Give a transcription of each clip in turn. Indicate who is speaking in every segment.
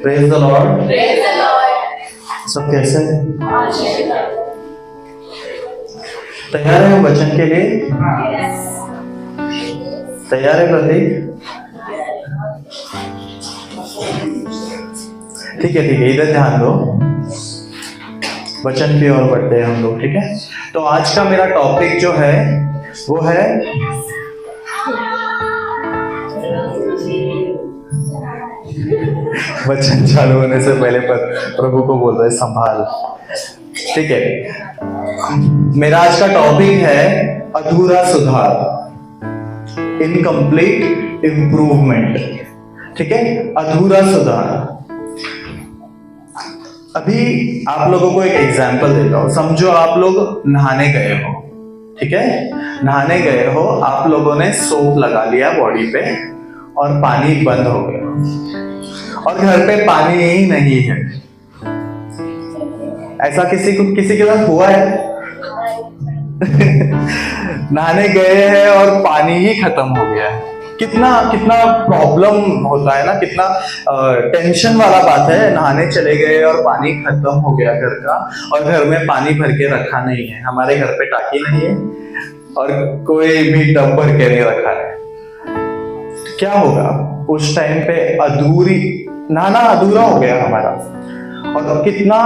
Speaker 1: Praise the Lord. सब कैसे हैं? तैयार है वचन के लिए? तैयार है प्रतीक? ठीक है, इधर ध्यान दो, वचन की ओर बढ़ते हैं हम लोग। ठीक है, तो आज का मेरा टॉपिक जो है वो है वचन चालू होने से पहले प्रभु को बोल रहे संभाल। ठीक है, मेरा आज का टॉपिक है अधूरा सुधार, इनकम्प्लीट इम्प्रूवमेंट। ठीक है, अधूरा सुधार। अभी आप लोगों को एक एग्जाम्पल देता हूं। समझो आप लोग नहाने गए हो। ठीक है, नहाने गए हो, आप लोगों ने सोप लगा लिया बॉडी पे और पानी बंद हो गया और घर पे पानी ही नहीं है। ऐसा किसी के साथ हुआ है? नहाने गए हैं और पानी ही खत्म हो गया है। कितना प्रॉब्लम होता है ना, कितना टेंशन वाला बात है। नहाने चले गए और पानी खत्म हो गया घर का, और घर में पानी भर के रखा नहीं है। हमारे घर पे टाकी नहीं है और कोई भी टब भर के नहीं रखा है। क्या होगा उस टाइम पे? नहाना अधूरा हो गया हमारा, और कितना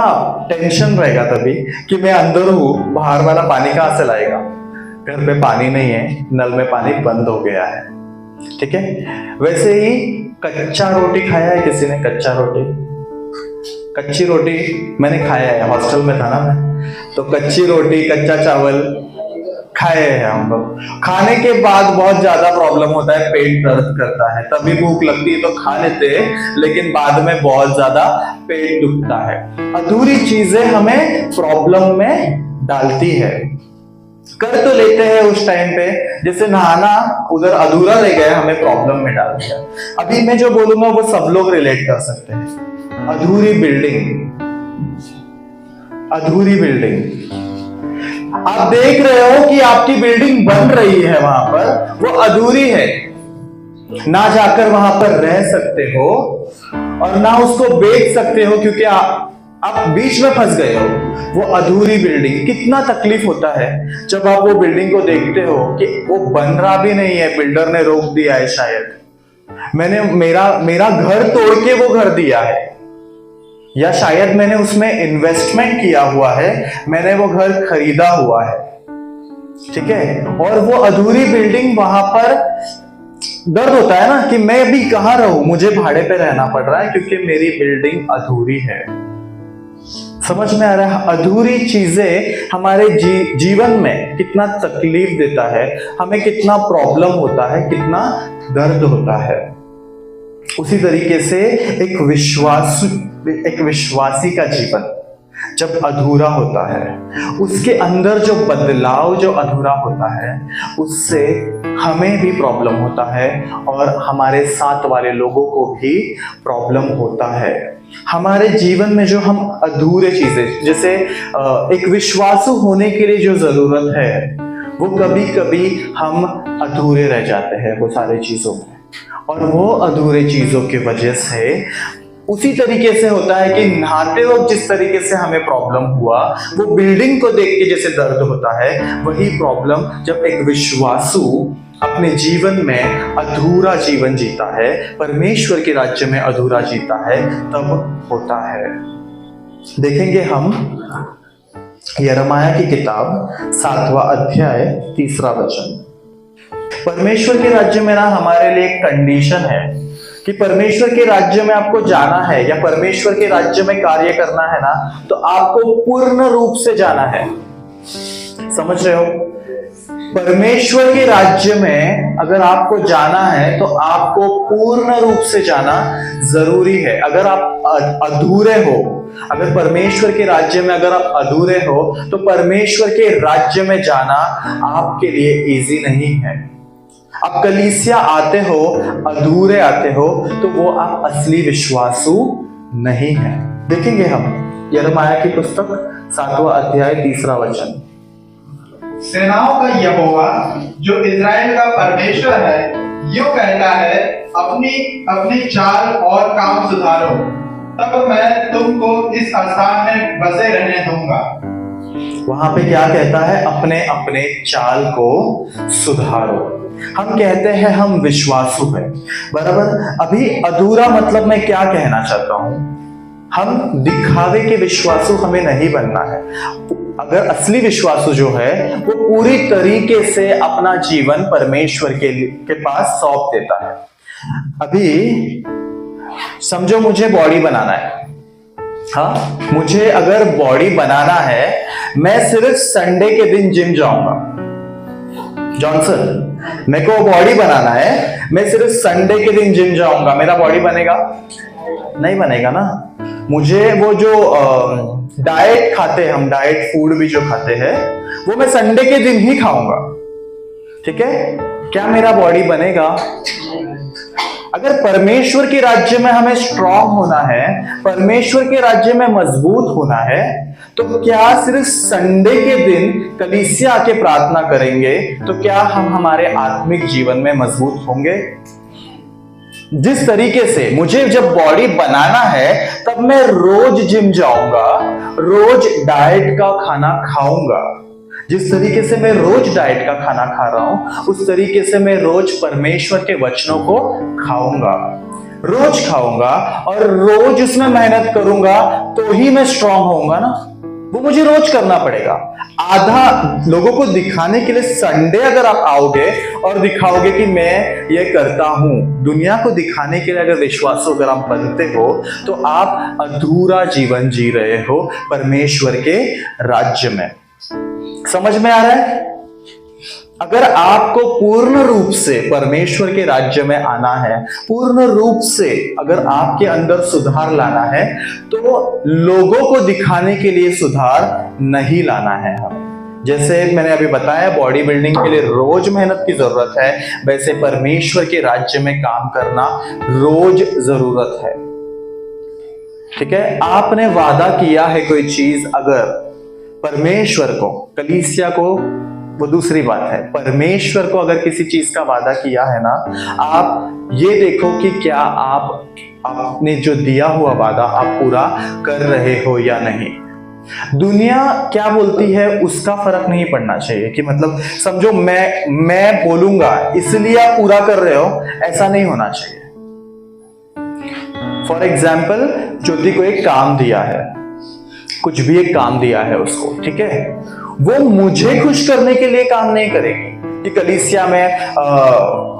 Speaker 1: टेंशन रहेगा तभी कि मैं अंदर हूं, बाहर वाला पानी कहां से लाएगा? घर पे पानी नहीं है, नल में पानी बंद हो गया है। ठीक है, वैसे ही कच्चा रोटी खाया है किसी ने? कच्चा रोटी, कच्ची रोटी मैंने खाया है, हॉस्टल में था ना मैं, तो कच्ची रोटी, कच्चा चावल खाए हैं हम लोग। खाने के बाद बहुत ज्यादा प्रॉब्लम होता है, पेट दर्द करता है। तभी भूख लगती है तो खा लेते हैं, लेकिन बाद में बहुत ज्यादा पेट दुखता है। अधूरी चीजें हमें प्रॉब्लम में डालती है। कर तो लेते हैं उस टाइम पे, जैसे नहाना उधर अधूरा रह गया, हमें प्रॉब्लम में डाल दिया। अभी मैं जो बोलूंगा वो सब लोग रिलेट कर सकते हैं। अधूरी बिल्डिंग, अधूरी बिल्डिंग। आप देख रहे हो कि आपकी बिल्डिंग बन रही है, वहां पर वो अधूरी है। ना जाकर वहां पर रह सकते हो और ना उसको बेच सकते हो, क्योंकि आप बीच में फंस गए हो। वो अधूरी बिल्डिंग। कितना तकलीफ होता है जब आप वो बिल्डिंग को देखते हो कि वो बन रहा भी नहीं है, बिल्डर ने रोक दिया है। शायद मैंने मेरा घर तोड़ के वो घर दिया है, या शायद मैंने उसमें इन्वेस्टमेंट किया हुआ है, मैंने वो घर खरीदा हुआ है। ठीक है, और वो अधूरी बिल्डिंग, वहां पर दर्द होता है ना कि मैं अभी कहां रहूं, मुझे भाड़े पे रहना पड़ रहा है क्योंकि मेरी बिल्डिंग अधूरी है। समझ में आ रहा है? अधूरी चीजें हमारे जीवन में कितना तकलीफ देता है, हमें कितना प्रॉब्लम होता है, कितना दर्द होता है। उसी तरीके से एक विश्वासी का जीवन जब अधूरा होता है, उसके अंदर जो बदलाव जो अधूरा होता है, उससे हमें भी प्रॉब्लम होता है और हमारे साथ वाले लोगों को भी प्रॉब्लम होता है। हमारे जीवन में जो हम अधूरे चीजें, जैसे एक विश्वासु होने के लिए जो जरूरत है, वो कभी कभी हम अधूरे रह जाते हैं वो सारे चीजों में। और वो अधूरे चीजों की वजह से उसी तरीके से होता है कि नहाते वक्त जिस तरीके से हमें प्रॉब्लम हुआ, वो बिल्डिंग को देख के जैसे दर्द होता है, वही प्रॉब्लम जब एक विश्वासु अपने जीवन में अधूरा जीवन जीता है, परमेश्वर के राज्य में अधूरा जीता है, तब होता है। देखेंगे हम यिर्मयाह की किताब 7वां अध्याय 3रा वचन। परमेश्वर के राज्य में ना हमारे लिए एक कंडीशन है कि परमेश्वर के राज्य में आपको जाना है या परमेश्वर के राज्य में कार्य करना है ना, तो आपको पूर्ण रूप से जाना है। समझ रहे हो? परमेश्वर के राज्य में अगर आपको जाना है तो आपको पूर्ण रूप से जाना जरूरी है। अगर आप अधूरे हो, अगर परमेश्वर के राज्य में अगर आप अधूरे हो, तो परमेश्वर के राज्य में जाना आपके लिए इजी नहीं है। आप कलीसिया आते हो, अधूरे आते हो, तो वो आप असली विश्वासु नहीं है। देखेंगे हम यिर्मयाह की पुस्तक 7वां अध्याय 3रा वचन।
Speaker 2: सेनाओं का यहोवा जो इजराइल का परमेश्वर है यूं कहता है, अपनी चाल और काम सुधारो, तब मैं तुमको इस स्थान में बसे रहने दूंगा।
Speaker 1: वहां पे क्या कहता है? अपने अपने चाल को सुधारो। हम कहते हैं हम विश्वासु हैं, बराबर। अभी अधूरा मतलब मैं क्या कहना चाहता हूं? हम दिखावे के विश्वासु हमें नहीं बनना है। अगर असली विश्वासु जो है वो पूरी तरीके से अपना जीवन परमेश्वर के पास सौंप देता है। अभी समझो मुझे बॉडी बनाना है, हाँ, मुझे अगर बॉडी बनाना है, मैं सिर्फ संडे के दिन जिम जाऊंगा। जॉनसन, मेरे को बॉडी बनाना है, मैं सिर्फ संडे के दिन जिम जाऊंगा, मेरा बॉडी बनेगा? नहीं बनेगा ना। मुझे वो जो डाइट खाते हैं हम, डाइट फूड भी जो खाते हैं, वो मैं संडे के दिन ही खाऊंगा, ठीक है? क्या मेरा बॉडी बनेगा? अगर परमेश्वर के राज्य में हमें स्ट्रांग होना है, परमेश्वर के राज्य में मजबूत होना है, तो क्या सिर्फ संडे के दिन कलीसिया आके प्रार्थना करेंगे तो क्या हम हमारे आत्मिक जीवन में मजबूत होंगे? जिस तरीके से मुझे जब बॉडी बनाना है तब मैं रोज जिम जाऊंगा, रोज डाइट का खाना खाऊंगा। जिस तरीके से मैं रोज डाइट का खाना खा रहा हूं, उस तरीके से मैं रोज परमेश्वर के वचनों को खाऊंगा, रोज खाऊंगा और रोज उसमें मेहनत करूंगा, तो ही मैं स्ट्रांग होऊंगा ना। वो मुझे रोज करना पड़ेगा। आधा लोगों को दिखाने के लिए संडे अगर आप आओगे और दिखाओगे कि मैं ये करता हूं, दुनिया को दिखाने के लिए अगर विश्वासों अगर आप बनते हो, तो आप अधूरा जीवन जी रहे हो परमेश्वर के राज्य में। समझ में आ रहा है? अगर आपको पूर्ण रूप से परमेश्वर के राज्य में आना है, पूर्ण रूप से अगर आपके अंदर सुधार लाना है, तो लोगों को दिखाने के लिए सुधार नहीं लाना है हमें। जैसे मैंने अभी बताया बॉडी बिल्डिंग के लिए रोज मेहनत की जरूरत है, वैसे परमेश्वर के राज्य में काम करना रोज जरूरत है, ठीक है? आपने वादा किया है कोई चीज, अगर परमेश्वर को, कलीसिया को, वो दूसरी बात है, परमेश्वर को अगर किसी चीज का वादा किया है ना, आप ये देखो कि क्या आप आपने जो दिया हुआ वादा आप पूरा कर रहे हो या नहीं। दुनिया क्या बोलती है उसका फर्क नहीं पड़ना चाहिए कि मतलब समझो मैं बोलूंगा इसलिए आप पूरा कर रहे हो, ऐसा नहीं होना चाहिए। फॉर एग्जाम्पल, ज्योति को एक काम दिया है, कुछ भी एक काम दिया है उसको, ठीक है? वो मुझे खुश करने के लिए काम नहीं करेगी कि कलीसिया में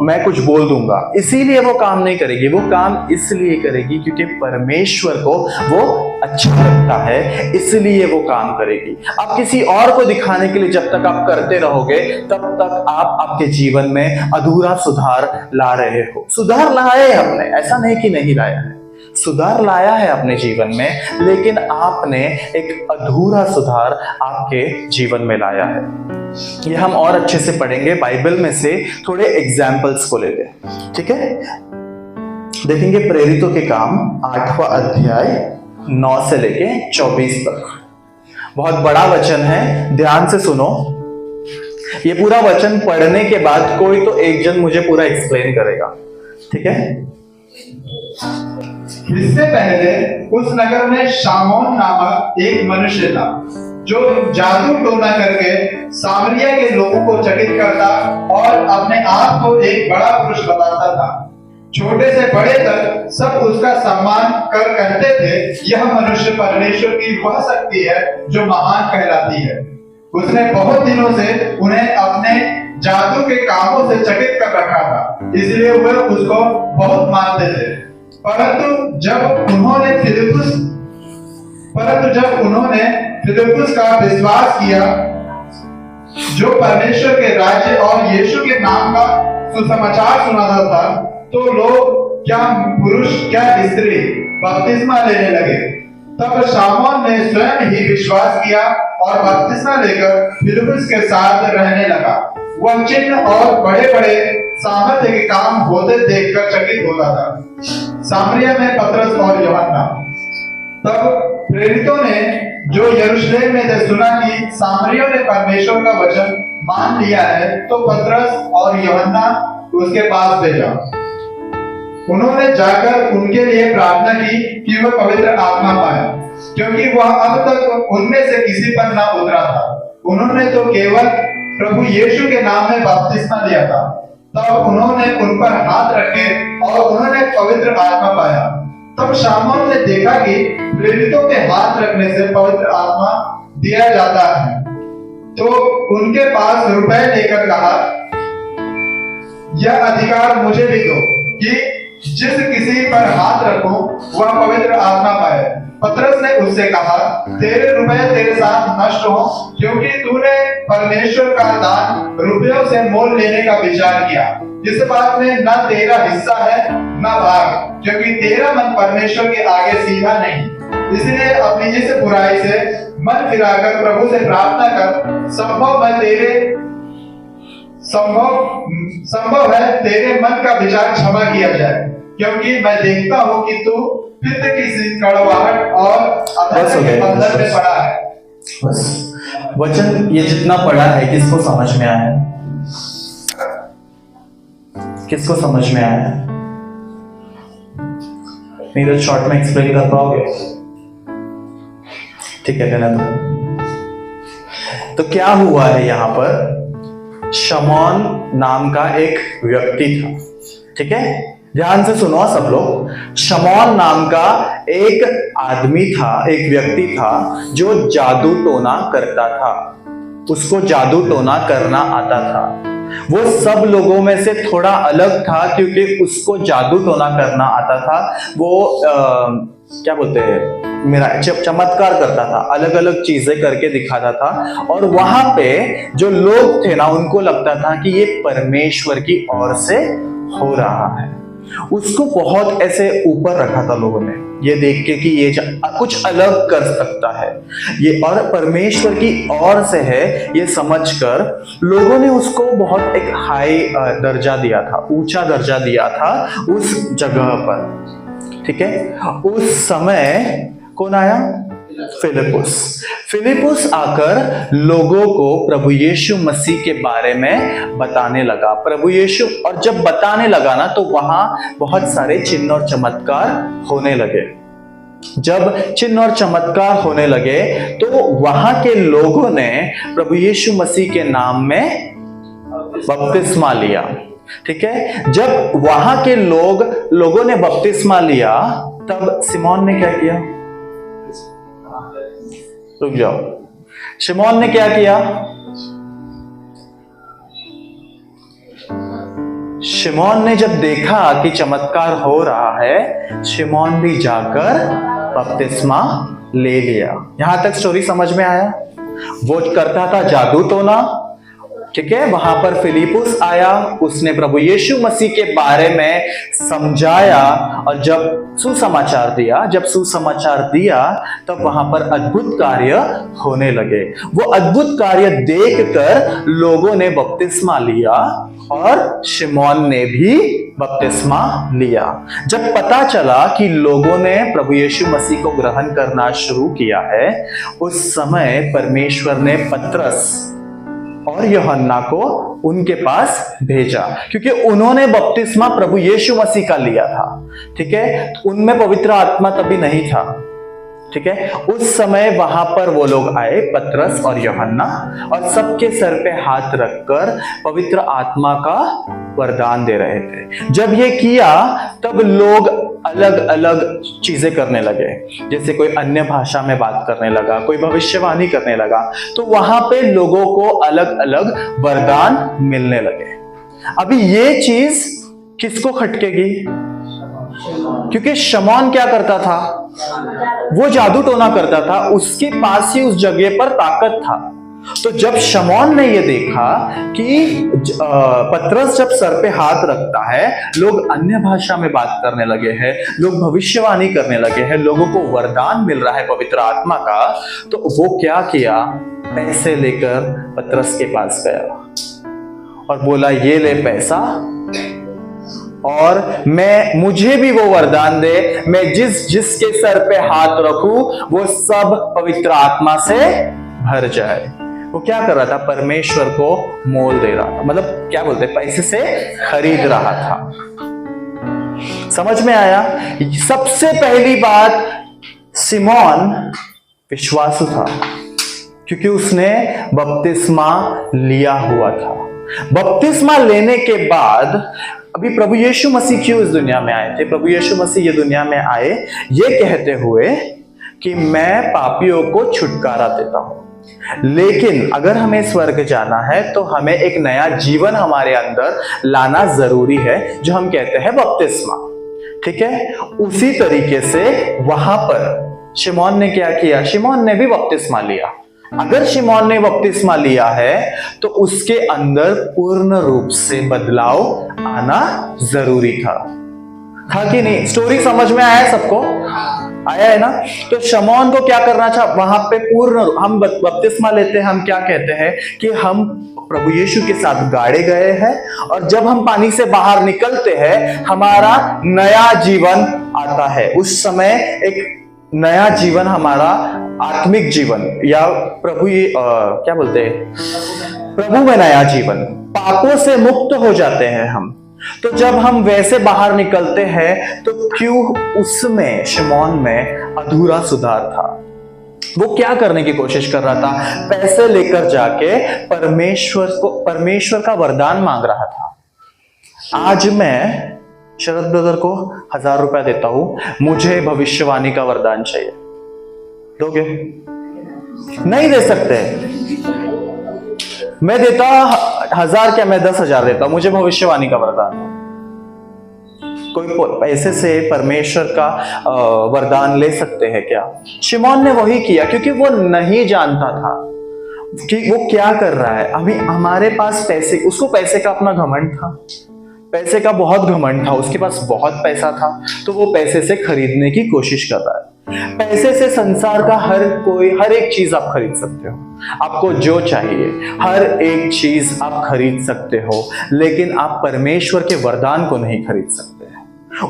Speaker 1: मैं कुछ बोल दूंगा, इसीलिए वो काम नहीं करेगी। वो काम इसलिए करेगी क्योंकि परमेश्वर को वो अच्छा लगता है, इसलिए वो काम करेगी। आप किसी और को दिखाने के लिए जब तक आप करते रहोगे, तब तक आप आपके जीवन में अधूरा सुधार ला रहे हो। सुधार लाया है हमने, ऐसा नहीं कि नहीं लाया है, सुधार लाया है अपने जीवन में, लेकिन आपने एक अधूरा सुधार आपके जीवन में लाया है। ये हम और अच्छे से पढ़ेंगे, बाइबल में से थोड़े एग्जाम्पल्स को ले लें, ठीक है? देखेंगे प्रेरितों के काम 8वां अध्याय 9 से लेके 24 तक। बहुत बड़ा वचन है, ध्यान से सुनो। ये पूरा वचन पढ़ने के बाद कोई तो एक जन मुझे पूरा एक्सप्लेन करेगा, ठीक है?
Speaker 2: इससे पहले उस नगर में शामौन नामक एक मनुष्य था, जो जादू टोना करके सामरिया के लोगों को चकित करता और अपने आप को एक बड़ा पुरुष बताता था। छोटे से बड़े तक सब उसका सम्मान कर कहते थे, यह मनुष्य परमेश्वर की वह शक्ति है जो महान कहलाती है। उसने बहुत दिनों से उन्हें अपने जादू के कामों से चकित कर रखा था, इसलिए वे उसको बहुत मानते थे। परंतु जब उन्होंने फिलिप्पुस का विश्वास किया, जो परमेश्वर के राज्य और यीशु के नाम का सुसमाचार सुनाता था, तो लोग क्या पुरुष क्या स्त्री बपतिस्मा लेने लगे। तब शामौन ने स्वयं ही विश्वास किया और बपतिस्मा लेकर फिलिप्पुस के साथ रहने लगा। वह चिन्ह और बड़े बड़े सामर्थ्य के काम होते देखकर चकित होता था। सामरिया में पतरस और यूहन्ना। तब प्रेरितों ने जो यरूशलेम में थे सुना कि सामरियों ने परमेश्वर का वचन मान लिया है, तो पतरस और यूहन्ना उसके पास भेजा। उन्होंने जाकर उनके लिए प्रार्थना की कि वह पवित्र आत्मा पाए, क्योंकि वह अब तक उनमें से किसी पर ना उतरा था। उन्होंने तो केवल प्रभु यीशु के नाम में बपतिस्मा लिया था। तब उन्होंने उन पर हाथ रखे और उन्होंने पवित्र आत्मा पाया। तब शामौन ने देखा कि प्रेरितों के हाथ रखने से पवित्र आत्मा दिया जाता है, तो उनके पास रुपए लेकर कहा, यह अधिकार मुझे भी दो कि जिस किसी पर हाथ रखूं वह पवित्र आत्मा पाए। पतरस ने उससे कहा, तेरे रुपए तेरे साथ नष्ट हो, क्योंकि तूने परमेश्वर का दान रुपयों से मोल लेने का विचार किया। इस बात में न तेरा हिस्सा है न भाग, क्योंकि तेरा मन परमेश्वर के आगे सीधा नहीं। इसलिए अपनी इस बुराई से मन फिराकर प्रभु से प्रार्थना कर, संभव है तेरे मन का विचार क्षमा किया जाए, क्योंकि मैं देखता हूं कि तू पित्त की कड़वाहट और अधर्म के बंधन में पड़ा है।
Speaker 1: बस वचन ये जितना पढ़ा है किसको समझ में आया? किसको समझ में आया? नीरज शॉर्ट में एक्सप्लेन कर पाओगे? ठीक है कहना तो क्या हुआ है यहां पर? शमौन नाम का एक व्यक्ति था, ठीक है, ध्यान से सुनो सब लोग। शमौन नाम का एक आदमी था, एक व्यक्ति था जो जादू टोना करता था। उसको जादू टोना करना आता था। वो सब लोगों में से थोड़ा अलग था क्योंकि उसको जादू टोना करना आता था। वो क्या बोलते हैं, मेरा चमत्कार करता था, अलग अलग चीजें करके दिखाता था। और वहां पे जो लोग थे ना, उनको लगता था कि ये परमेश्वर की ओर से हो रहा है। उसको बहुत ऐसे ऊपर रखा था लोगों ने, ये देख के कि ये कुछ अलग कर सकता है ये, और परमेश्वर की ओर से है ये समझकर लोगों ने उसको बहुत एक हाई दर्जा दिया था, ऊंचा दर्जा दिया था उस जगह पर, ठीक है। उस समय कौन आया? फिलिपुस आकर लोगों को प्रभु यीशु मसीह के बारे में बताने लगा। प्रभु यीशु, और जब बताने लगा ना तो वहां बहुत सारे चिन्ह और चमत्कार होने लगे। जब चिन्ह और चमत्कार होने लगे तो वहां के लोगों ने प्रभु यीशु मसीह के नाम में बपतिस्मा लिया, ठीक है। जब वहां के लोगों ने बपतिस्मा लिया, तब सिमोन ने क्या किया? रुक जाओ, शिमोन ने क्या किया? शिमोन ने जब देखा कि चमत्कार हो रहा है, शिमोन भी जाकर बपतिस्मा ले लिया। यहां तक स्टोरी समझ में आया? वो करता था जादू टोना, ठीक है। वहां पर फिलिपुस आया, उसने प्रभु यीशु मसीह के बारे में समझाया, और जब सुसमाचार दिया तब वहां पर अद्भुत कार्य होने लगे। वो अद्भुत कार्य देखकर लोगों ने बपतिस्मा लिया और शिमोन ने भी बपतिस्मा लिया। जब पता चला कि लोगों ने प्रभु यीशु मसीह को ग्रहण करना शुरू किया है, उस समय परमेश्वर ने पतरस और यूहन्ना को उनके पास भेजा, क्योंकि उन्होंने बपतिस्मा प्रभु यीशु मसीह का लिया था, ठीक है। उनमें पवित्र आत्मा तभी नहीं था, ठीक है। उस समय वहां पर वो लोग आए, पतरस और यूहन्ना, और सबके सर पे हाथ रखकर पवित्र आत्मा का वरदान दे रहे थे। जब ये किया तब लोग अलग अलग चीजें करने लगे, जैसे कोई अन्य भाषा में बात करने लगा, कोई भविष्यवाणी करने लगा। तो वहां पे लोगों को अलग अलग वरदान मिलने लगे। अभी ये चीज किसको खटकेगी? क्योंकि शमौन क्या करता था? वो जादू टोना करता था, उसके पास ही उस जगह पर ताकत था। तो जब शमौन ने ये देखा कि पतरस जब सर पे हाथ रखता है, लोग अन्य भाषा में बात करने लगे हैं, लोग भविष्यवाणी करने लगे हैं, लोगों को वरदान मिल रहा है पवित्र आत्मा का, तो वो क्या किया? पैसे लेकर पतरस के पास गया और बोला, ये ले पैसा, और मुझे भी वो वरदान दे, मैं जिसके सर पे हाथ रखूं वो सब पवित्र आत्मा से भर जाए। वो क्या कर रहा था? परमेश्वर को मोल दे रहा था, मतलब क्या बोलते, पैसे से खरीद रहा था। समझ में आया? सबसे पहली बात, सिमोन विश्वासु था क्योंकि उसने बपतिस्मा लिया हुआ था। बपतिस्मा लेने के बाद अभी प्रभु यीशु मसीह क्यों इस दुनिया में आए थे? प्रभु यीशु मसीह ये दुनिया में आए ये कहते हुए कि मैं पापियों को छुटकारा देता हूं। लेकिन अगर हमें स्वर्ग जाना है तो हमें एक नया जीवन हमारे अंदर लाना जरूरी है, जो हम कहते हैं बपतिस्मा। ठीक है, उसी तरीके से वहां पर शिमोन ने क्या किया? शिमोन ने भी बपतिस्मा लिया। अगर शिमोन ने बपतिस्मा लिया है तो उसके अंदर पूर्ण रूप से बदलाव आना जरूरी था कि नहीं? स्टोरी समझ में आया सबको? आया है ना? तो शिमोन को क्या करना था वहां पे? हम बपतिस्मा लेते हैं, हम क्या कहते हैं कि हम प्रभु यीशु के साथ गाड़े गए हैं, और जब हम पानी से बाहर निकलते हैं हमारा नया जीवन आता है। उस समय एक नया जीवन, हमारा आत्मिक जीवन, या क्या बोलते हैं, प्रभु में नया जीवन, पापों से मुक्त हो जाते हैं हम। तो जब हम वैसे बाहर निकलते हैं तो क्यों उसमें, शिमोन में अधूरा सुधार था? वो क्या करने की कोशिश कर रहा था? पैसे लेकर जाके परमेश्वर का वरदान मांग रहा था। आज मैं शरद ब्रदर को 1000 रुपया देता हूं, मुझे भविष्यवाणी का वरदान चाहिए, दोगे? नहीं दे सकते। मैं देता 1000 क्या, मैं 10,000 देता हूं, मुझे भविष्यवाणी का वरदान। कोई पैसे से परमेश्वर का वरदान ले सकते हैं क्या? शिमोन ने वही किया क्योंकि वो नहीं जानता था कि वो क्या कर रहा है। अभी हमारे पास पैसे, उसको पैसे का अपना घमंड था, पैसे का बहुत घमंड था, उसके पास बहुत पैसा था, तो वो पैसे से खरीदने की कोशिश कर रहा है। पैसे से संसार का हर एक चीज आप खरीद सकते हो, आपको जो चाहिए हर एक चीज आप खरीद सकते हो, लेकिन आप परमेश्वर के वरदान को नहीं खरीद सकते।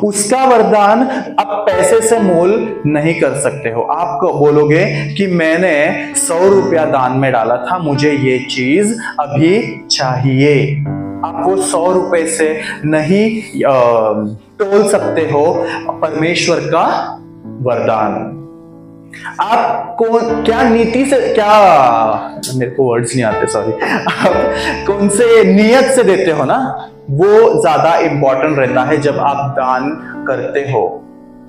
Speaker 1: उसका वरदान आप पैसे से मोल नहीं कर सकते हो। आप बोलोगे कि मैंने 100 रुपया दान में डाला था, मुझे ये चीज अभी चाहिए। आप वो 100 रुपए से नहीं तोल सकते हो परमेश्वर का वरदान। आप क्या नीति से, क्या, मेरे को वर्ड्स नहीं आते, सॉरी, आप कौन से नियत से देते हो ना, वो ज्यादा इंपॉर्टेंट रहता है जब आप दान करते हो।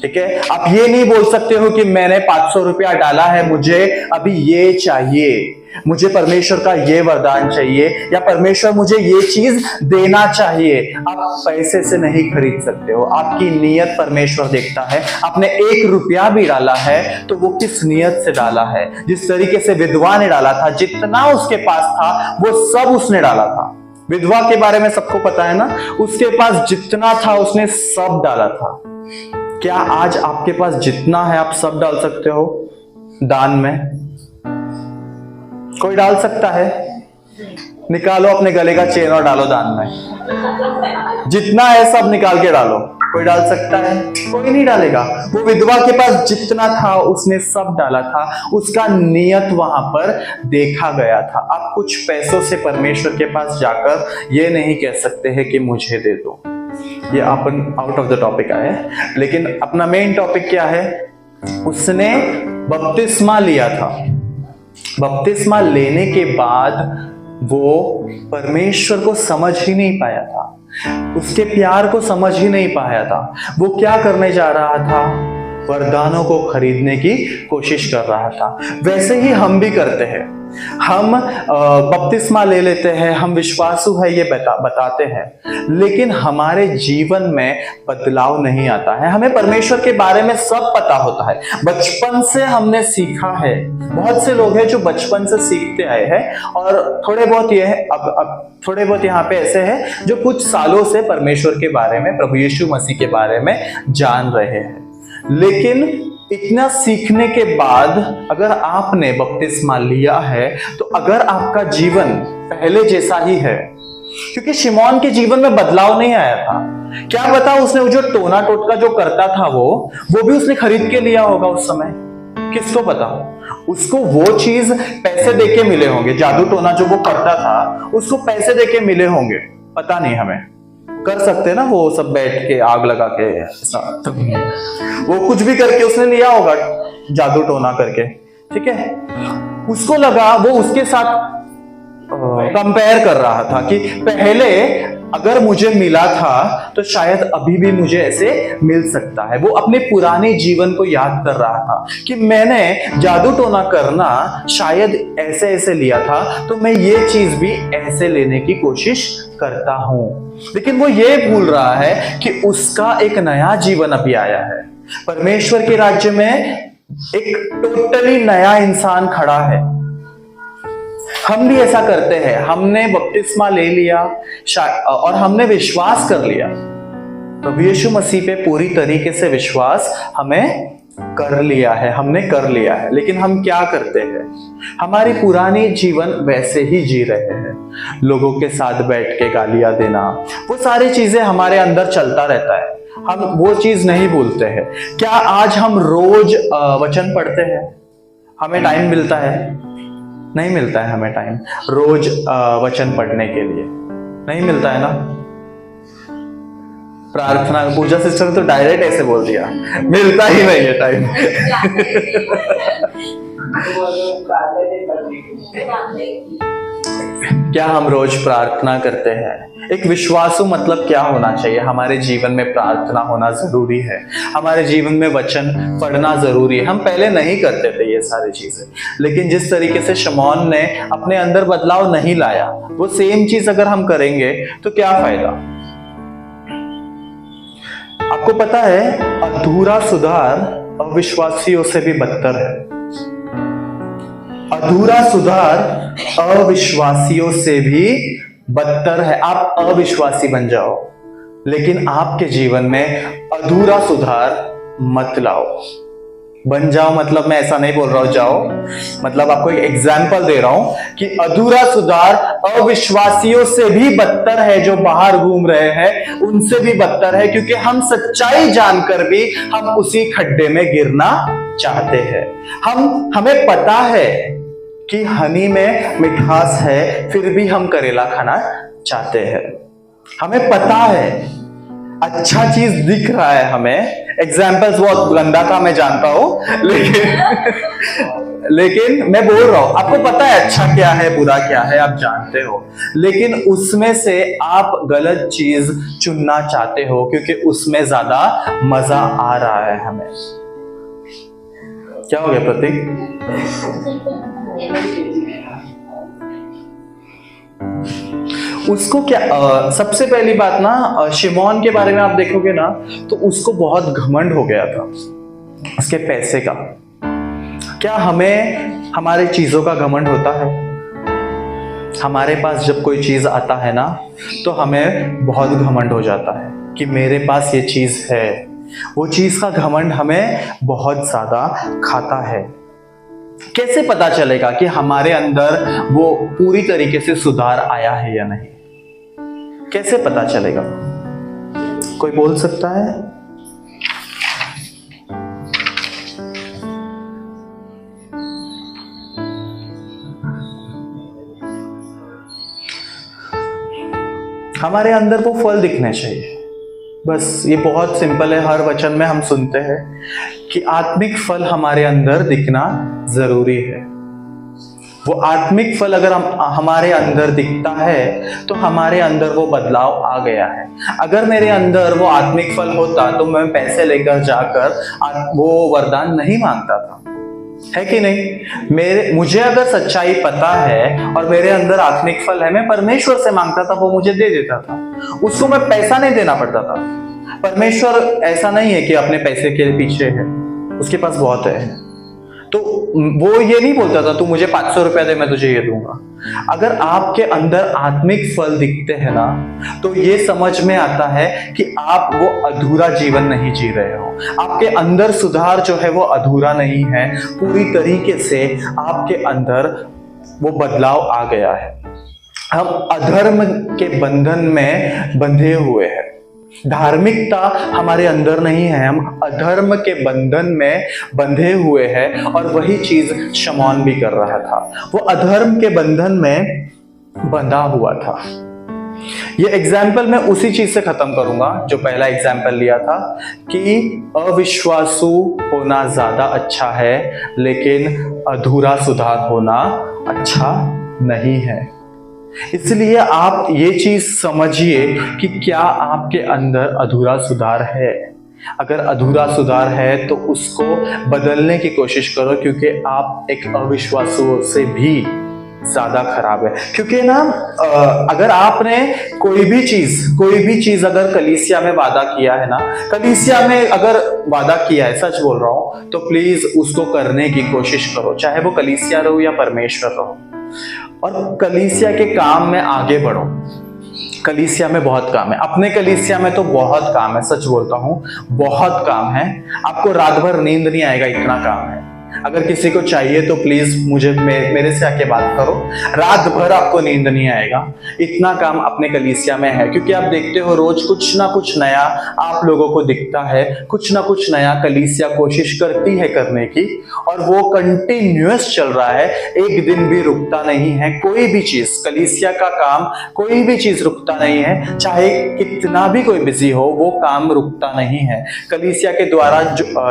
Speaker 1: ठीक है, आप ये नहीं बोल सकते हो कि मैंने 500 रुपया डाला है, मुझे अभी ये चाहिए, मुझे परमेश्वर का ये वरदान चाहिए, या परमेश्वर मुझे ये चीज देना चाहिए। आप पैसे से नहीं खरीद सकते हो, आपकी नियत परमेश्वर देखता है। आपने 1 रुपया भी डाला है तो वो किस नियत से डाला है। जिस तरीके से विधवा ने डाला था, जितना उसके पास था वो सब उसने डाला था। विधवा के बारे में सबको पता है ना, उसके पास जितना था उसने सब डाला था। क्या आज आपके पास जितना है आप सब डाल सकते हो दान में? कोई डाल सकता है? निकालो अपने गले का चेन और डालो दान में। जितना है सब निकाल के डालो। कोई डाल सकता है? कोई नहीं डालेगा। वो विधवा के पास जितना था उसने सब डाला था, उसका नियत वहां पर देखा गया था। आप कुछ पैसों से परमेश्वर के पास जाकर ये नहीं कह सकते हैं कि मुझे दे दो। ये अपन आउट ऑफ द टॉपिक आए, लेकिन अपना मेन टॉपिक क्या है? उसने बपतिस्मा लिया था। बपतिस्मा लेने के बाद वो परमेश्वर को समझ ही नहीं पाया था, उसके प्यार को समझ ही नहीं पाया था। वो क्या करने जा रहा था? वरदानों को खरीदने की कोशिश कर रहा था। वैसे ही हम भी करते हैं। हम बपतिस्मा ले लेते हैं, हम विश्वासु है ये बताते हैं, लेकिन हमारे जीवन में बदलाव नहीं आता है। हमें परमेश्वर के बारे में सब पता होता है, बचपन से हमने सीखा है। बहुत से लोग हैं जो बचपन से सीखते आए हैं, और थोड़े बहुत ये है, अब थोड़े बहुत यहाँ पे ऐसे हैं जो कुछ सालों से परमेश्वर के बारे में, प्रभु यीशु मसीह के बारे में जान रहे हैं। लेकिन इतना सीखने के बाद अगर आपने बपतिस्मा लिया है तो अगर आपका जीवन पहले जैसा ही है, क्योंकि शिमोन के जीवन में बदलाव नहीं आया था। क्या पता उसने जो टोना टोटका जो करता था वो भी उसने खरीद के लिया होगा उस समय, किसको पता? उसको वो चीज पैसे देके मिले होंगे। जादू टोना जो वो करता था उसको पैसे देके मिले होंगे, पता नहीं हमें। कर सकते हैं ना वो सब बैठ के आग लगा के ऐसा, वो कुछ भी करके उसने लिया होगा जादू टोना करके, ठीक है। उसको लगा वो उसके साथ कंपेयर कर रहा था कि पहले अगर मुझे मिला था तो शायद अभी भी मुझे ऐसे मिल सकता है। वो अपने पुराने जीवन को याद कर रहा था कि मैंने जादू टोना करना शायद ऐसे ऐसे लिया था, तो मैं ये चीज भी ऐसे लेने की कोशिश करता हूं। लेकिन वो ये भूल रहा है कि उसका एक नया जीवन अभी आया है। परमेश्वर के राज्य में एक टोटली नया इंसान खड़ा है। हम भी ऐसा करते हैं, हमने बपतिस्मा ले लिया और हमने विश्वास कर लिया, प्रभु यीशु मसीह पे पूरी तरीके से विश्वास हमें कर लिया है, हमने कर लिया है। लेकिन हम क्या करते हैं? हमारी पुरानी जीवन वैसे ही जी रहे हैं, लोगों के साथ बैठ के गालियां देना, वो सारी चीजें हमारे अंदर चलता रहता है, हम वो चीज नहीं भूलते हैं। क्या आज हम रोज वचन पढ़ते हैं? हमें टाइम मिलता है? नहीं मिलता है हमें टाइम रोज वचन पढ़ने के लिए, नहीं मिलता है ना। प्रार्थना, पूजा सिस्टर ने तो डायरेक्ट ऐसे बोल दिया, मिलता ही नहीं है टाइम। क्या हम रोज प्रार्थना करते हैं? एक विश्वासु मतलब क्या होना चाहिए? हमारे जीवन में प्रार्थना होना जरूरी है, हमारे जीवन में वचन पढ़ना जरूरी है। हम पहले नहीं करते थे ये सारी चीजें, लेकिन जिस तरीके से शमौन ने अपने अंदर बदलाव नहीं लाया, वो सेम चीज अगर हम करेंगे तो क्या फायदा? आपको पता है, अधूरा सुधार अविश्वासियों से भी बदतर है। अधूरा सुधार अविश्वासियों से भी बदतर है। आप अविश्वासी बन जाओ, लेकिन आपके जीवन में अधूरा सुधार मत लाओ। बन जाओ मतलब मैं ऐसा नहीं बोल रहा हूं जाओ, मतलब आपको एक एग्जाम्पल दे रहा हूं कि अधूरा सुधार अविश्वासियों से भी बदतर है। जो बाहर घूम रहे हैं उनसे भी बदतर है, क्योंकि हम सच्चाई जानकर भी हम उसी खड्डे में गिरना चाहते हैं। हमें पता है कि हनी में मिठास है, फिर भी हम करेला खाना चाहते हैं। हमें पता है, अच्छा चीज दिख रहा है हमें। एग्जाम्पल्स बहुत गंदा का मैं जानता हूं, लेकिन मैं बोल रहा हूं, आपको पता है अच्छा क्या है बुरा क्या है, आप जानते हो, लेकिन उसमें से आप गलत चीज चुनना चाहते हो क्योंकि उसमें ज्यादा मजा आ रहा है हमें। क्या हो गया प्रतीक? उसको क्या सबसे पहली बात ना, शिमोन के बारे में आप देखोगे ना तो उसको बहुत घमंड हो गया था उसके पैसे का। क्या हमें हमारे चीजों का घमंड होता है? हमारे पास जब कोई चीज आता है ना तो हमें बहुत घमंड हो जाता है कि मेरे पास ये चीज है। वो चीज का घमंड हमें बहुत ज्यादा खाता है। कैसे पता चलेगा कि हमारे अंदर वो पूरी तरीके से सुधार आया है या नहीं? कैसे पता चलेगा? कोई बोल सकता है? हमारे अंदर वो फल दिखने चाहिए, बस ये बहुत सिंपल है। हर वचन में हम सुनते हैं कि आत्मिक फल हमारे अंदर दिखना जरूरी है। वो आत्मिक फल अगर हमारे अंदर दिखता है तो हमारे अंदर वो बदलाव आ गया है। अगर मेरे अंदर वो आत्मिक फल होता तो मैं पैसे लेकर जाकर वो वरदान नहीं मांगता था, है कि नहीं? मुझे अगर सच्चाई पता है और मेरे अंदर आत्मिक फल है, मैं परमेश्वर से मांगता था, वो मुझे दे देता था। उसको मैं पैसा नहीं देना पड़ता था। परमेश्वर ऐसा नहीं है कि अपने पैसे के पीछे है, उसके पास बहुत है। तो वो ये नहीं बोलता था तू मुझे 500 रुपया दे मैं तुझे ये दूंगा। अगर आपके अंदर आत्मिक फल दिखते हैं ना तो ये समझ में आता है कि आप वो अधूरा जीवन नहीं जी रहे हो। आपके अंदर सुधार जो है वो अधूरा नहीं है, पूरी तरीके से आपके अंदर वो बदलाव आ गया है। हम अधर्म के बंधन में बंधे हुए हैं, धार्मिकता हमारे अंदर नहीं है, हम अधर्म के बंधन में बंधे हुए हैं। और वही चीज शमौन भी कर रहा था, वो अधर्म के बंधन में बंधा हुआ था। ये एग्जाम्पल मैं उसी चीज से खत्म करूंगा जो पहला एग्जाम्पल लिया था कि अविश्वासु होना ज्यादा अच्छा है, लेकिन अधूरा सुधार होना अच्छा नहीं है। इसलिए आप ये चीज समझिए कि क्या आपके अंदर अधूरा सुधार है। अगर अधूरा सुधार है तो उसको बदलने की कोशिश करो, क्योंकि आप एक अविश्वासु से भी ज्यादा खराब है। क्योंकि ना अगर आपने कोई भी चीज अगर कलीसिया में वादा किया है ना, कलीसिया में अगर वादा किया है, सच बोल रहा हूं, तो प्लीज उसको करने की कोशिश करो, चाहे वो कलीसिया रहो या परमेश्वर रहो। और कलीसिया के काम में आगे बढ़ो। कलीसिया में बहुत काम है, अपने कलीसिया में तो बहुत काम है, सच बोलता हूं, बहुत काम है। आपको रात भर नींद नहीं आएगा, इतना काम है। अगर किसी को चाहिए तो प्लीज मेरे से आके बात करो, रात भर आपको नींद नहीं आएगा, इतना काम अपने कलीसिया में है। क्योंकि आप देखते हो रोज कुछ ना कुछ नया आप लोगों को दिखता है, कुछ ना कुछ नया कलीसिया कोशिश करती है करने की, और वो कंटिन्यूअस चल रहा है, एक दिन भी रुकता नहीं है। कोई भी चीज, कलीसिया का काम, कोई भी चीज रुकता नहीं है, चाहे कितना भी कोई बिजी हो, वो काम रुकता नहीं है। कलीसिया के द्वारा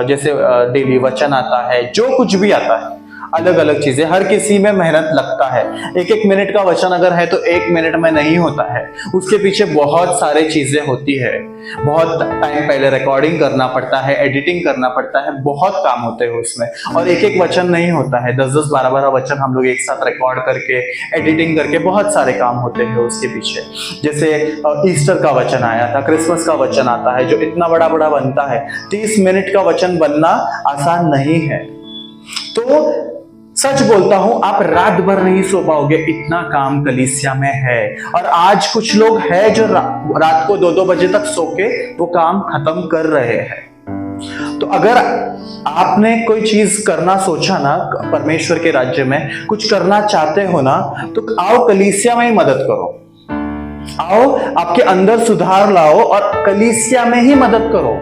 Speaker 1: जैसे डेली वचन आता है, जो कुछ भी आता है, अलग अलग चीजें, हर किसी में मेहनत लगता है। एक एक मिनट का वचन अगर है तो एक मिनट में नहीं होता है, उसके पीछे बहुत सारे चीजें होती है। बहुत टाइम पहले रिकॉर्डिंग करना पड़ता है, एडिटिंग करना पड़ता है, बहुत काम होते हैं उसमें। और एक एक वचन नहीं होता है, 10-10, 12-12 वचन हम लोग एक साथ रिकॉर्ड करके, एडिटिंग करके, बहुत सारे काम होते हैं उसके पीछे। जैसे ईस्टर का वचन आया था, क्रिसमस का वचन आता है, जो इतना बड़ा बड़ा बनता है। 30 मिनट का वचन बनना आसान नहीं है। तो सच बोलता हूं, आप रात भर नहीं सो पाओगे, इतना काम कलीसिया में है। और आज कुछ लोग हैं जो रात को 2-2 बजे तक सो के वो काम खत्म कर रहे हैं। तो अगर आपने कोई चीज करना सोचा ना, परमेश्वर के राज्य में कुछ करना चाहते हो ना, तो आओ कलीसिया में ही मदद करो। आओ आपके अंदर सुधार लाओ और कलीसिया में ही मदद करो।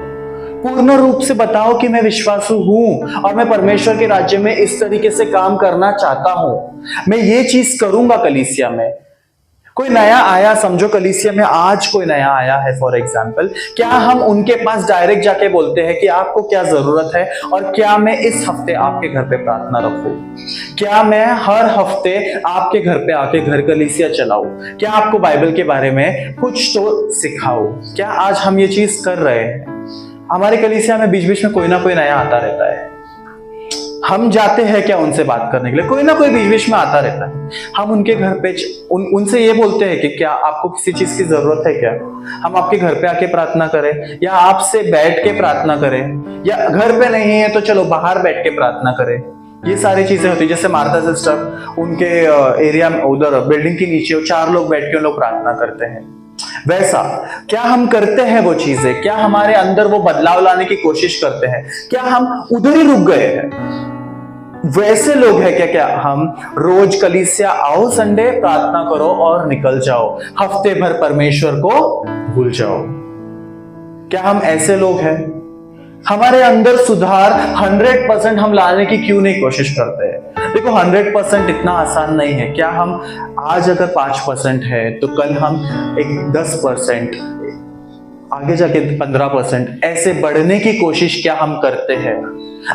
Speaker 1: पूर्ण रूप से बताओ कि मैं विश्वासु हूं और मैं परमेश्वर के राज्य में इस तरीके से काम करना चाहता हूं, मैं ये चीज करूंगा कलीसिया में। कोई नया आया, समझो कलीसिया में आज कोई नया आया है फॉर एग्जाम्पल, क्या हम उनके पास डायरेक्ट जाके बोलते हैं कि आपको क्या जरूरत है और क्या मैं इस हफ्ते आपके घर पे प्रार्थना रखूं? क्या मैं हर हफ्ते आपके घर पे आके घर कलीसिया चलाऊं? क्या आपको बाइबल के बारे में कुछ तो सिखाऊं? क्या आज हम ये चीज कर रहे हैं? हमारे कलीसिया में बीच बीच में कोई ना कोई नया आता रहता है। हम जाते हैं क्या उनसे बात करने के लिए? कोई ना कोई बीच बीच में आता रहता है। हम उनके घर पे उनसे ये बोलते हैं कि क्या आपको किसी चीज की जरूरत है क्या? हम आपके घर पे आके प्रार्थना करें, या आपसे बैठ के प्रार्थना करें, या घर पे नहीं है तो चलो बाहर बैठ के प्रार्थना करें। ये सारी चीजें होती है। जैसे मार्था सिस्टर, उनके एरिया में उधर बिल्डिंग के नीचे 4 लोग बैठ के उन लोग प्रार्थना करते हैं। वैसा क्या हम करते हैं वो चीजें? क्या हमारे अंदर वो बदलाव लाने की कोशिश करते हैं? क्या हम उधर ही रुक गए हैं? वैसे लोग हैं क्या हम रोज कलीसिया आओ, संडे प्रार्थना करो और निकल जाओ, हफ्ते भर परमेश्वर को भूल जाओ? क्या हम ऐसे लोग हैं? हमारे अंदर सुधार 100% हम लाने की क्यों नहीं कोशिश करते हैं? देखो 100% इतना आसान नहीं है। क्या हम आज अगर 5% है तो कल हम एक 10%, आगे जाके 15% ऐसे बढ़ने की कोशिश क्या हम करते हैं?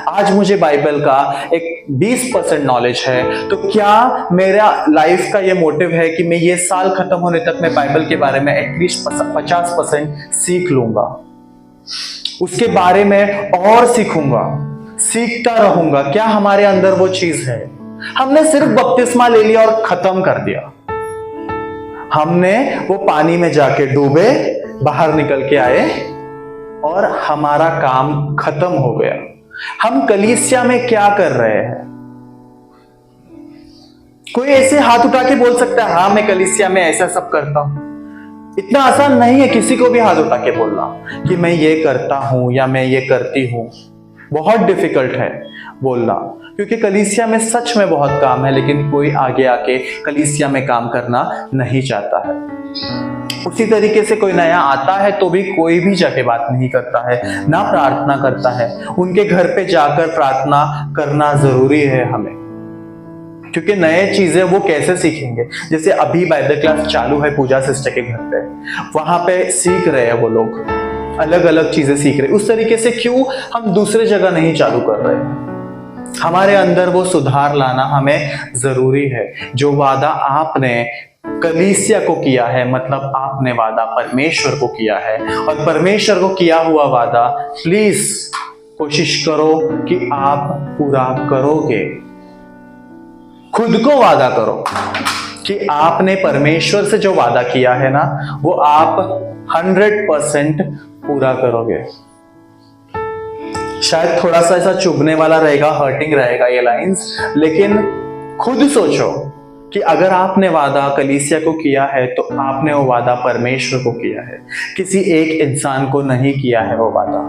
Speaker 1: आज मुझे बाइबल का एक 20% नॉलेज है, तो क्या मेरा लाइफ का ये मोटिव है कि मैं ये साल खत्म होने तक मैं बाइबल के बारे में एटलीस्ट 50% सीख लूंगा, उसके बारे में और सीखूंगा, सीखता रहूंगा? क्या हमारे अंदर वो चीज है? हमने सिर्फ बपतिस्मा ले लिया और खत्म कर दिया। हमने वो पानी में जाके डूबे, बाहर निकल के आए और हमारा काम खत्म हो गया। हम कलीसिया में क्या कर रहे हैं? कोई ऐसे हाथ उठा के बोल सकता है, हाँ मैं कलीसिया में ऐसा सब करता हूं? इतना आसान नहीं है किसी को भी हाथ उठा के बोलना कि मैं ये करता हूं या मैं ये करती हूं। बहुत डिफिकल्ट है बोलना, क्योंकि कलीसिया में सच में बहुत काम है, लेकिन कोई आगे आके कलीसिया में काम करना नहीं चाहता है। उसी तरीके से कोई नया आता है तो भी कोई भी जाके बात नहीं करता है, ना प्रार्थना करता है। उनके घर पे जाकर प्रार्थना करना जरूरी है हमें। क्योंकि नए चीजें वो कैसे सीखेंगे? जैसे अभी बाइबल क्लास चालू है पूजा सिस्टर के घर पे, वहां पे सीख रहे हैं वो लोग, अलग अलग चीजें सीख रहे हैं। उस तरीके से क्यों हम दूसरे जगह नहीं चालू कर रहे हैं? हमारे अंदर वो सुधार लाना हमें जरूरी है। जो वादा आपने कलीसिया को किया है, मतलब आपने वादा परमेश्वर को किया है, और परमेश्वर को किया हुआ वादा प्लीज कोशिश करो कि आप पूरा करोगे। खुद को वादा करो कि आपने परमेश्वर से जो वादा किया है ना, वो आप 100% पूरा करोगे। शायद थोड़ा सा ऐसा चुभने वाला रहेगा, हर्टिंग रहेगा ये लाइंस, लेकिन खुद सोचो कि अगर आपने वादा कलीसिया को किया है तो आपने वो वादा परमेश्वर को किया है, किसी एक इंसान को नहीं किया है वो वादा।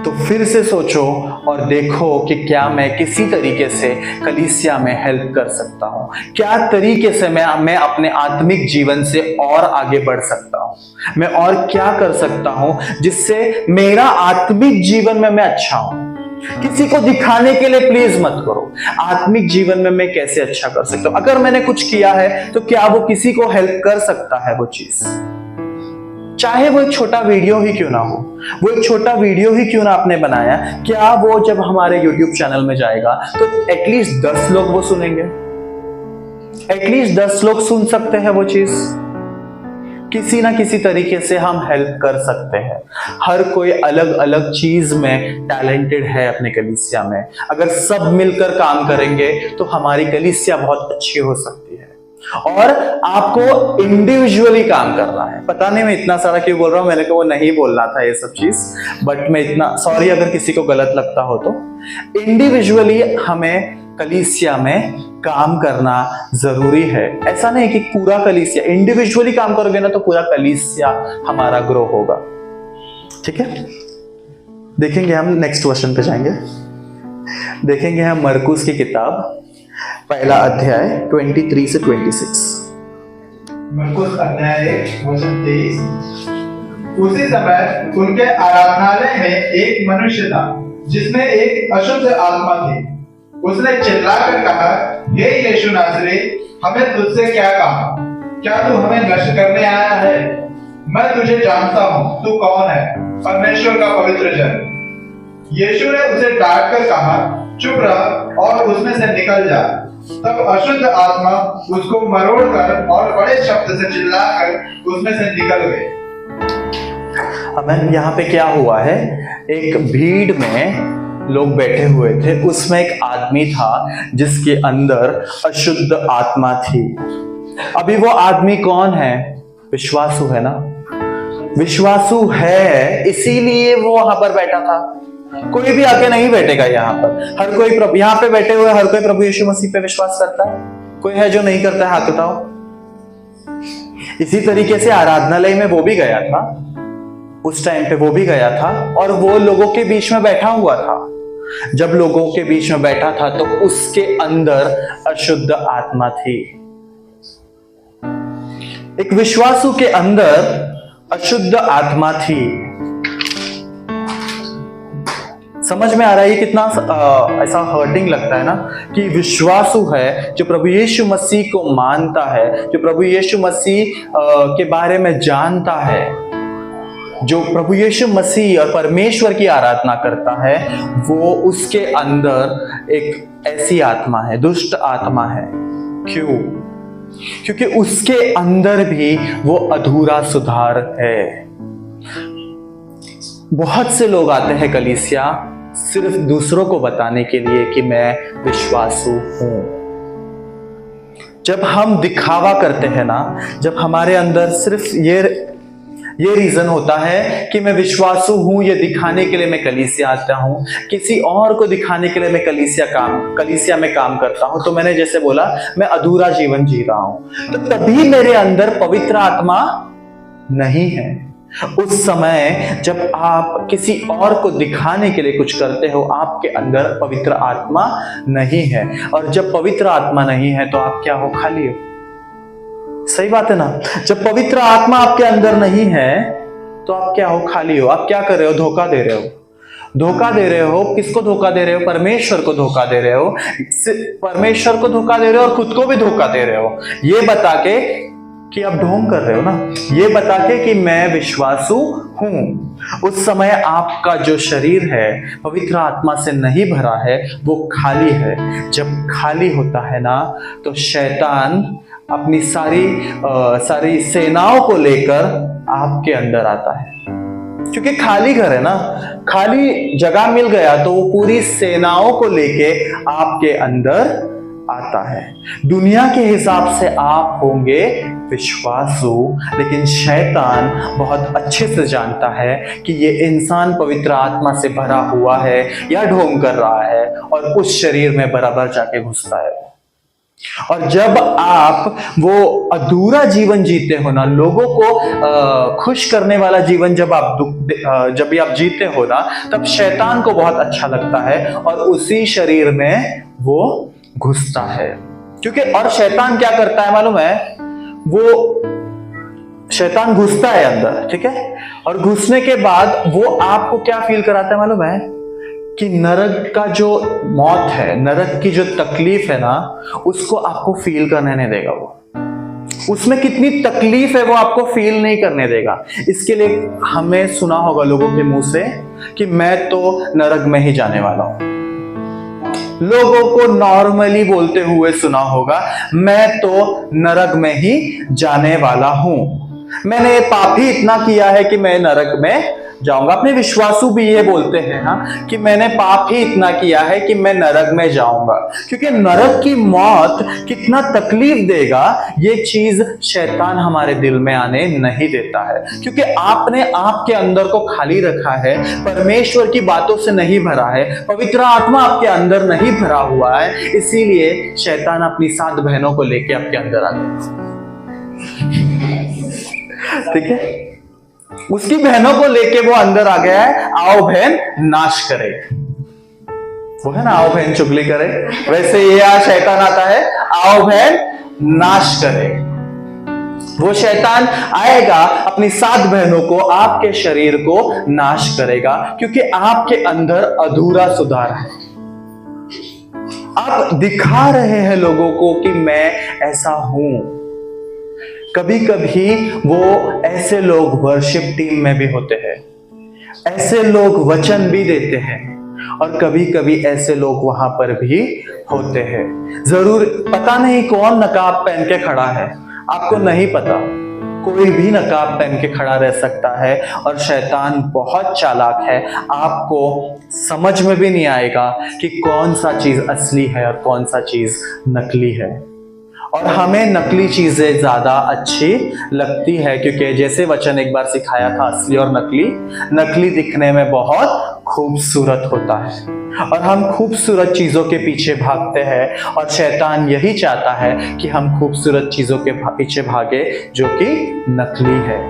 Speaker 1: तो फिर से सोचो और देखो कि क्या मैं किसी तरीके से कलीसिया में हेल्प कर सकता हूँ, क्या तरीके से मैं अपने आत्मिक जीवन से और आगे बढ़ सकता हूँ, मैं और क्या कर सकता हूँ जिससे मेरा आत्मिक जीवन में मैं अच्छा हूँ। किसी को दिखाने के लिए प्लीज मत करो, आत्मिक जीवन में मैं कैसे अच्छा कर सकता हूँ। अगर मैंने कुछ किया है तो क्या वो किसी को हेल्प कर सकता है वो चीज, चाहे वो एक छोटा वीडियो ही क्यों ना हो, वो एक छोटा वीडियो ही क्यों ना आपने बनाया, क्या वो जब हमारे YouTube चैनल में जाएगा तो एटलीस्ट 10 लोग वो सुनेंगे, एटलीस्ट 10 लोग सुन सकते हैं वो चीज। किसी ना किसी तरीके से हम हेल्प कर सकते हैं। हर कोई अलग अलग चीज में टैलेंटेड है अपने कलीसिया में। अगर सब मिलकर काम करेंगे तो हमारी कलीसिया बहुत अच्छी हो सकती है। और आपको इंडिविजुअली काम करना है। पता नहीं मैं इतना सारा क्यों बोल रहा हूं, मैंने कहा वो नहीं बोलना था ये सब चीज, बट मैं इतना सॉरी अगर किसी को गलत लगता हो तो। इंडिविजुअली हमें कलीसिया में काम करना जरूरी है। ऐसा नहीं कि पूरा कलीसिया, इंडिविजुअली काम करोगे ना तो पूरा कलीसिया हमारा ग्रो होगा। ठीक है, देखेंगे हम नेक्स्ट क्वेश्चन पे जाएंगे। देखेंगे हम मरकुस की किताब पहला अध्याय 23 से 26।
Speaker 2: मरकुस अध्याय 1 वचन 23। उसी समय उनके आराधनालय में एक मनुष्य था जिसमें एक अशुद्ध आत्मा थी। उसने चिल्लाकर कहा, हे यीशु नासरी, हमें तुझसे क्या काम? क्या तू हमें नष्ट करने आया है? मैं तुझे जानता हूँ, तू कौन है, परमेश्वर का पवित्र जन। यीशु ने उसे डांट कर कहा, चुप रह और उसमें से निकल जा। तब अशुद्ध आत्मा उसको मरोड़कर और बड़े शब्द से चिल्लाकर उसमें से निकल गई।
Speaker 1: अब यहाँ पे क्या हुआ है, एक भीड़ में लोग बैठे हुए थे, उसमें एक आदमी था जिसके अंदर अशुद्ध आत्मा थी। अभी वो आदमी कौन है? विश्वासु है ना, विश्वासु है, इसीलिए वो वहां पर बैठा था। कोई भी आके नहीं बैठेगा यहाँ पर। हर कोई प्रभु यहाँ पे बैठे हुए हर कोई प्रभु यीशु मसीह पे विश्वास करता है? कोई है जो नहीं करता है? हाथ उठाओ। इसी तरीके से आराधनालय में वो भी गया था, उस टाइम पे वो भी गया था और वो लोगों के बीच में बैठा हुआ था। जब लोगों के बीच में बैठा था तो उसके अंदर अशुद्ध आत्मा थी। एक विश्वासु के अंदर अशुद्ध आत्मा थी। समझ में आ रहा है ये कितना ऐसा हर्टिंग लगता है ना, कि विश्वासु है जो प्रभु यीशु मसीह को मानता है, जो प्रभु यीशु मसीह के बारे में जानता है, जो प्रभु यीशु मसीह और परमेश्वर की आराधना करता है, वो उसके अंदर एक ऐसी आत्मा है, दुष्ट आत्मा है। क्यों? क्योंकि उसके अंदर भी वो अधूरा सुधार है। बहुत से लोग आते हैं कलीसिया सिर्फ दूसरों को बताने के लिए कि मैं विश्वासु हूं। जब हम दिखावा करते हैं ना, जब हमारे अंदर सिर्फ ये रीजन होता है कि मैं विश्वासु हूं, ये दिखाने के लिए मैं कलीसिया आता हूं, किसी और को दिखाने के लिए मैं कलीसिया में काम करता हूं, तो मैंने जैसे बोला मैं अधूरा जीवन जी रहा हूं, तो तभी मेरे अंदर पवित्र आत्मा नहीं है। उस समय जब आप किसी और को दिखाने के लिए कुछ करते हो, आपके अंदर पवित्र आत्मा नहीं है। और जब पवित्र आत्मा नहीं है तो आप क्या हो? खाली हो। सही बात है ना? जब पवित्र आत्मा आपके अंदर नहीं है तो आप क्या हो? खाली हो। आप क्या कर रहे हो? धोखा दे रहे हो। धोखा दे रहे हो। किसको धोखा दे रहे हो? परमेश्वर को धोखा दे रहे हो। परमेश्वर को धोखा दे रहे हो और खुद को भी धोखा दे रहे हो, ये बता के कि आप ढोंग कर रहे हो ना, ये बता के कि मैं विश्वासु हूं। उस समय आपका जो शरीर है पवित्र आत्मा से नहीं भरा है, वो खाली है। जब खाली होता है ना, तो शैतान अपनी सारी सेनाओं को लेकर आपके अंदर आता है। क्योंकि खाली घर है ना, खाली जगह मिल गया तो वो पूरी सेनाओं को लेके आपके अंदर आता है। दुनिया के हिसाब से आप होंगे विश्वासु, लेकिन शैतान बहुत अच्छे से जानता है कि ये इंसान पवित्र आत्मा से भरा हुआ है या ढोंग कर रहा है, और उस शरीर में बराबर जाके घुसता है। और जब आप वो अधूरा जीवन जीते हो ना, लोगों को खुश करने वाला जीवन जब भी आप जीते हो ना, तब शैतान को बहुत अच्छा लगता है और उसी शरीर में वो घुसता है। क्योंकि और शैतान क्या करता है मालूम है? वो शैतान घुसता है अंदर, ठीक है, और घुसने के बाद वो आपको क्या फील कराता है मालूम है? कि नरक का जो मौत है, नरक की जो तकलीफ है ना, उसको आपको फील करने नहीं देगा। वो उसमें कितनी तकलीफ है वो आपको फील नहीं करने देगा। इसके लिए हमें सुना होगा लोगों के मुंह से कि मैं तो नरक में ही जाने वाला हूं। लोगों को नॉर्मली बोलते हुए सुना होगा, मैं तो नरक में ही जाने वाला हूं, मैंने पाप ही इतना किया है कि मैं नरक में जाऊंगा। अपने विश्वासु भी ये बोलते हैं हाँ, कि मैंने पाप ही इतना किया है कि मैं नरक में जाऊंगा। क्योंकि नरक की मौत कितना तकलीफ देगा, ये चीज शैतान हमारे दिल में आने नहीं देता है। क्योंकि आपने आपके अंदर को खाली रखा है, परमेश्वर की बातों से नहीं भरा है, पवित्र आत्मा आपके अंदर नहीं भरा हुआ है, इसीलिए शैतान अपनी 7 बहनों को लेके आपके अंदर आ गया। ठीक है, उसकी बहनों को लेके वो अंदर आ गया है। आओ बहन नाश करे, वो है ना, आओ बहन चुगली करे, वैसे ये आज शैतान आता है, आओ बहन नाश करे। वो शैतान आएगा, अपनी 7 बहनों को, आपके शरीर को नाश करेगा, क्योंकि आपके अंदर अधूरा सुधार है। आप दिखा रहे हैं लोगों को कि मैं ऐसा हूं। कभी कभी वो ऐसे लोग वर्शिप टीम में भी होते हैं, ऐसे लोग वचन भी देते हैं, और कभी कभी ऐसे लोग वहां पर भी होते हैं। जरूर पता नहीं कौन नकाब पहन के खड़ा है, आपको नहीं पता, कोई भी नकाब पहन के खड़ा रह सकता है, और शैतान बहुत चालाक है, आपको समझ में भी नहीं आएगा कि कौन सा चीज असली है और कौन सा चीज नकली है। और हमें नकली चीजें ज्यादा अच्छी लगती है, क्योंकि जैसे वचन एक बार सिखाया था, असली और नकली दिखने में बहुत खूबसूरत होता है, और हम खूबसूरत चीजों के पीछे भागते हैं, और शैतान यही चाहता है कि हम खूबसूरत चीजों के पीछे भागे जो कि नकली है।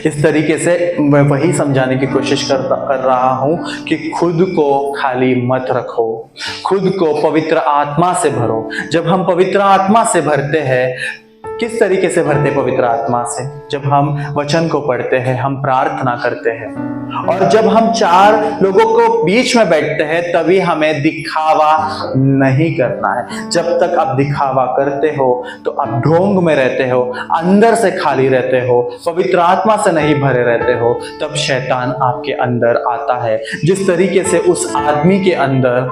Speaker 1: इस तरीके से मैं वही समझाने की कोशिश कर रहा हूं कि खुद को खाली मत रखो, खुद को पवित्र आत्मा से भरो। जब हम पवित्र आत्मा से भरते हैं, किस तरीके से भरते पवित्र आत्मा से? जब हम वचन को पढ़ते हैं, हम प्रार्थना करते हैं, और जब हम 4 लोगों को बीच में बैठते हैं, तभी हमें दिखावा नहीं करना है। जब तक आप दिखावा करते हो तो आप ढोंग में रहते हो, अंदर से खाली रहते हो, पवित्र आत्मा से नहीं भरे रहते हो, तब शैतान आपके अंदर आता है। जिस तरीके से उस आदमी के अंदर,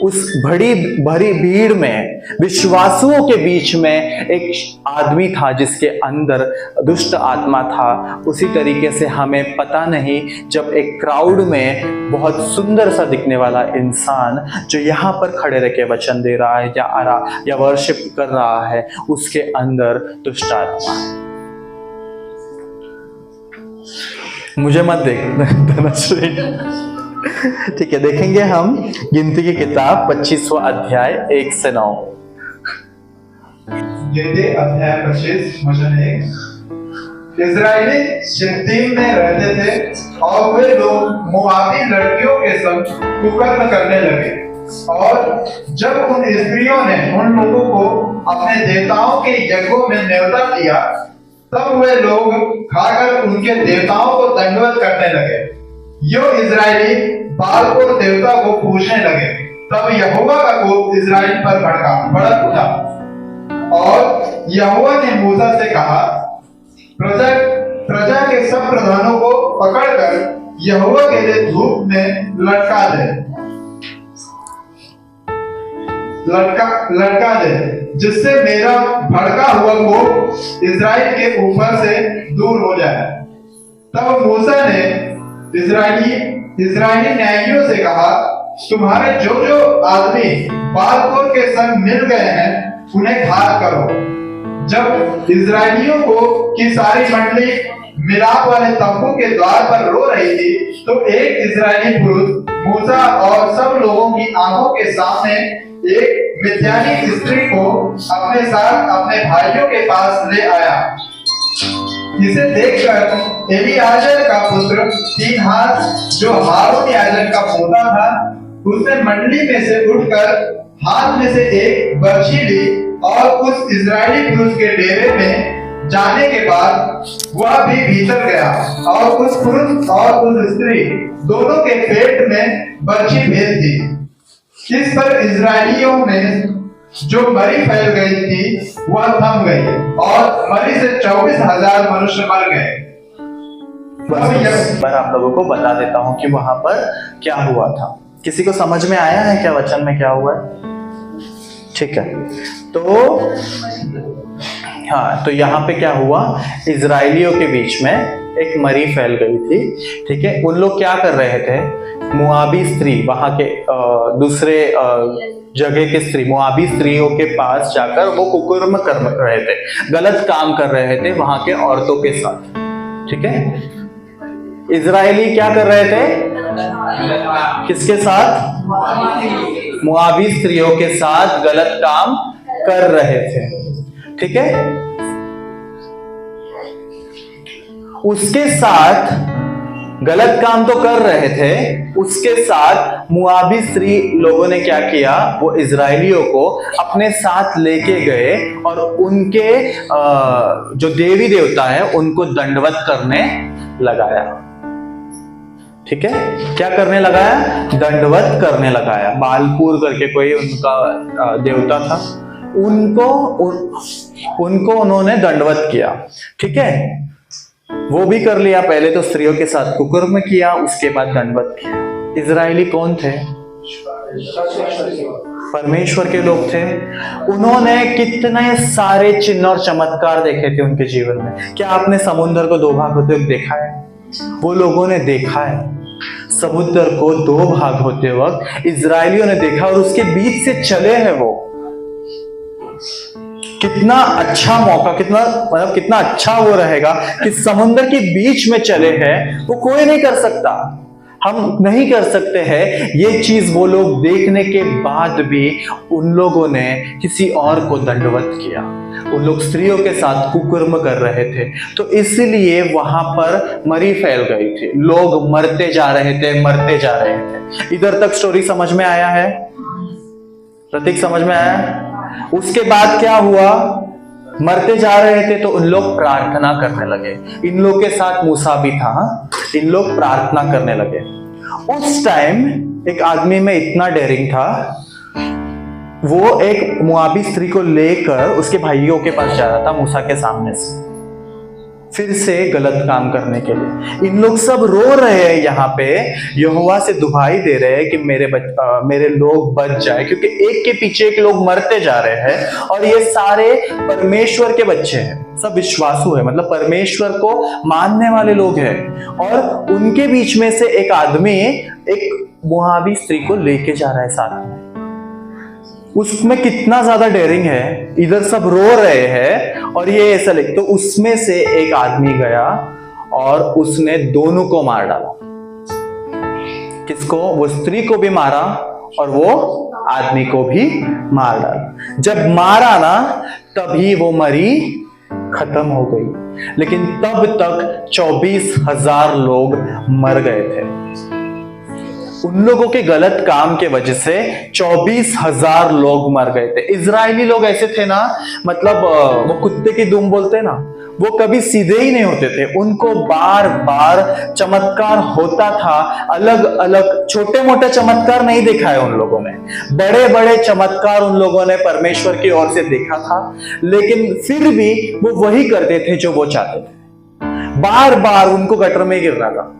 Speaker 1: उस बड़ी भरी भीड़ में, विश्वासुओं के बीच में एक आदमी था जिसके अंदर दुष्ट आत्मा था, उसी तरीके से हमें पता नहीं, जब एक क्राउड में बहुत सुंदर सा दिखने वाला इंसान जो यहाँ पर खड़े रह के वचन दे रहा है या वर्शिप कर रहा है, उसके अंदर दुष्ट आत्मा है। मुझे मत देख ठीक है, देखेंगे हम गिनती की किताब 25वां अध्याय 1 से 9।
Speaker 2: गिनती अध्याय 25 वचन 1। इजरायली शित्तीम में रहते थे, और वे लोग मोआबी लड़कियों के संग कुकर्म करने लगे, और जब उन स्त्रियों ने उन लोगों को अपने देवताओं के यज्ञों में न्योता दिया, तब वे लोग खाकर उनके देवताओं को दंडवत करने लगे। यो इजरायली बाल को देवता को पूछने लगे। तब यहोवा का कोप इजराइल पर भड़क उठा और यहोवा ने मूसा से कहा, प्रजा के सब प्रधानों को पकड़कर यहोवा के लिए धूप में लटका दे, जिससे मेरा भड़का हुआ कोप इजराइल के ऊपर से दूर हो जाए। तब मूसा ने इजरायली न्यायियों से कहा, तुम्हारे जो आदमी बालकोर के संग मिल गए हैं उन्हें घात करो। जब इजरायलियों की सारी मंडली मिलाप वाले तंबू के द्वार पर रो रही थी, तो एक इजरायली पुरुष मूसा और सब लोगों की आंखों के सामने एक मिद्यानी स्त्री को अपने साथ अपने भाइयों के पास ले आया। इसे देखकर एलीआजर का पुत्र फिनहास, जो हारून याजक का पोता था, उसने मंडली में से उठकर हाथ में से एक बर्छी ली और उस इजरायली पुरुष के डेरे में जाने के बाद वह भी भीतर गया और उस पुरुष और उस स्त्री दोनों के पेट में बर्छी भेज दी। इस पर इजरायलियों में जो मरी फैल गई थी वह थम गई और मरी से 24,000 मनुष्य मर गए।
Speaker 1: पर आप लोगों को बता देता हूं कि वहां पर क्या हुआ था। किसी को समझ में आया है क्या वचन में क्या हुआ है? ठीक है, तो हाँ, तो यहाँ पे क्या हुआ, इजरायलियों के बीच में एक मरी फैल गई थी। ठीक है, उन लोग क्या कर रहे थे, मुआबी स्त्री, वहां के दूसरे जगह के स्त्री, मुआबी स्त्रियों के पास जाकर वो कुकर्म कर रहे थे, गलत काम कर रहे थे वहां के औरतों के साथ। ठीक है, इजरायली क्या कर रहे थे, किसके साथ, मुआबी स्त्रियों के साथ गलत काम कर रहे थे। ठीक है, उसके साथ गलत काम तो कर रहे थे, उसके साथ मुआबी स्त्री लोगों ने क्या किया, वो इजरायलियों को अपने साथ लेके गए और उनके जो देवी देवता है उनको दंडवत करने लगाया। ठीक है, क्या करने लगाया, दंडवत करने लगाया। बालपूर करके कोई उनका देवता था, उनको उन्होंने दंडवत किया। ठीक है, वो भी कर लिया, पहले तो स्त्रियों के साथ कुकर्म किया, उसके बाद दंडवत किया। इजरायली कौन थे, परमेश्वर के लोग थे। उन्होंने कितने सारे चिन्ह और चमत्कार देखे थे उनके जीवन में। क्या आपने समुद्र को 2 भाग होते हुए देखा है? वो लोगों ने देखा है समुद्र को 2 भाग होते वक्त, इजरायलियों ने देखा और उसके बीच से चले हैं वो। कितना अच्छा मौका, कितना अच्छा वो रहेगा कि समुद्र के बीच में चले हैं, वो कोई नहीं कर सकता, हम नहीं कर सकते हैं। ये चीज वो लोग देखने के बाद भी उन लोगों ने किसी और को दंडवत किया। उन लोग स्त्रियों के साथ कुकर्म कर रहे थे, तो इसलिए वहां पर मरी फैल गई थी, लोग मरते जा रहे थे। इधर तक स्टोरी समझ में आया है? प्रतीक समझ में आया? उसके बाद क्या हुआ, मरते जा रहे थे तो उन लोग प्रार्थना करने लगे। इन लोग के साथ मूसा भी था, इन लोग प्रार्थना करने लगे। उस टाइम एक आदमी में इतना डेयरिंग था, वो एक मुआबी स्त्री को लेकर उसके भाइयों के पास जा रहा था मूसा के सामने से, फिर से गलत काम करने के लिए। इन लोग सब रो रहे हैं यहाँ पे, यहोवा से दुहाई दे रहे हैं कि मेरे लोग बच जाए, क्योंकि एक के पीछे एक लोग मरते जा रहे हैं और ये सारे परमेश्वर के बच्चे हैं, सब विश्वासु है, मतलब परमेश्वर को मानने वाले लोग हैं। और उनके बीच में से एक आदमी एक मुआबी स्त्री को लेके जा रहा है साथ में। उसमें कितना ज्यादा डेयरिंग है, इधर सब रो रहे हैं और ये ऐसा लिख, तो उसमें से एक आदमी गया और उसने दोनों को मार डाला। किसको? वो स्त्री को भी मारा और वो आदमी को भी मार डाला। जब मारा ना, तभी वो मरी खत्म हो गई, लेकिन तब तक 24,000 लोग मर गए थे। उन लोगों के गलत काम के वजह से 24,000 लोग मर गए थे। इजरायली लोग ऐसे थे ना, मतलब वो कुत्ते की दुम बोलते हैं ना, वो कभी सीधे ही नहीं होते थे। उनको बार बार चमत्कार होता था, अलग अलग छोटे मोटे चमत्कार नहीं देखा है उन लोगों ने, बड़े बड़े चमत्कार उन लोगों ने परमेश्वर की ओर से देखा था, लेकिन फिर भी वो वही करते थे जो वो चाहते थे। बार बार उनको गटर में गिरना था,